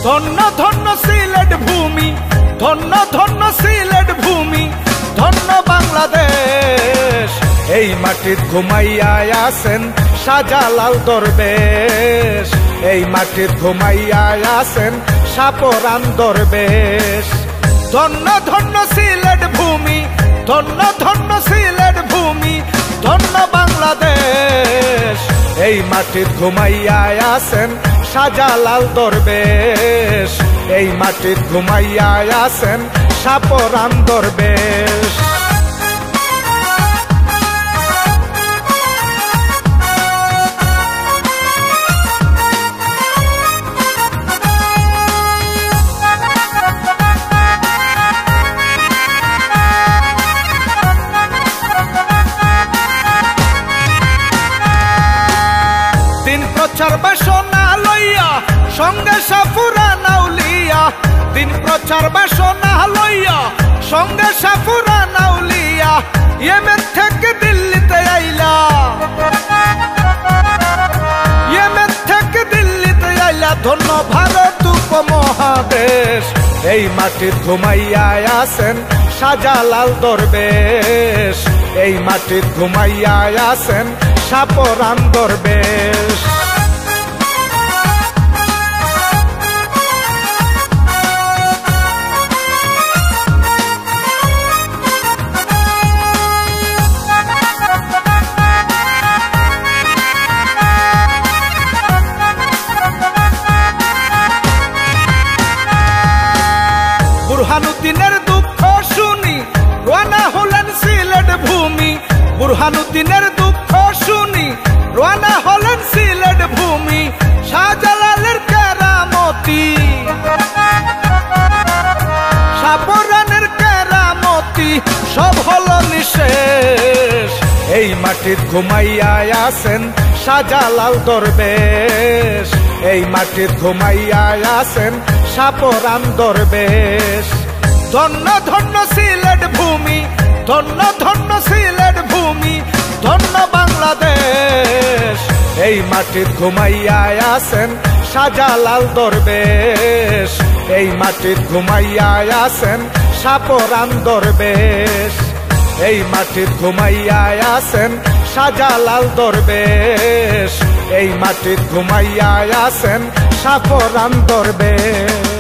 ধন্য ধন্য সিলেট ভূমি, ধন্য ধন্য সিলেট ভূমি, ধন্য বাংলাদেশ। এই মাটির ঘুমাইয়া আছেন শাহজালাল দরবেশ, এই মাটির ঘুমাইয়া আছেন শাহপরাণ দরবেশ। ধন্য ধন্য সিলেট ভূমি, ধন্য ধন্য সিলেট ভূমি, ধন্য বাংলাদেশ। এই মাটির ঘুমাইয়া আছেন শাহজালাল দরবেশ, এই মাটির ঘুমাইয়া আছেন শাহপরাণ দরবেশ। দিন প্রচার বাসনা লইয়া সঙ্গে সাপুরান আউলিয়া, দিন প্রচার বাসনা লইয়া সঙ্গে সাপুরান আউলিয়া। ইয়েমেন থেকে দিল্লিতে আইলা, ইয়েমেন থেকে দিল্লিতে আইলা, ধন্য ভারত উপমহাদেশ। এই মাটির ঘুমাইয়া আছেন শাহজালাল দরবেশ, এই মাটির ঘুমাইয়া আছেন শাহপরাণ দরবেশ। বুরহানুদ্দিনের দুঃখ শুনি রওনা হলেন সিলেট ভূমি, বুরহানুদ্দিনের দুঃখ শুনি রওনা হলেন সিলেট ভূমি। শাহজালালের কেরামতি, শাহপরাণের কেরামতি সব হলো নিঃশেষ। এই মাটির ঘুমাইয়া আছেন শাহজালাল দরবেশ, এই মাটির ঘুমাইয়া আছেন শাহপরাণ দরবেশ। ধন্য ধন্য সিলেট ভূমি, ধন্য ধন্য সিলেট ভূমি, ধন্য বাংলাদেশ। এই মাটির ঘুমাইয়া আছেন শাহজালাল দরবেশ, এই মাটির ঘুমাইয়া আছেন শাহপরাণ দরবেশ। এই মাটির ঘুমাইয়া আছেন শাহজালাল দরবেশ, এই মাটির ঘুমাইয়া আছেন শাহপরাণ দরবেশ।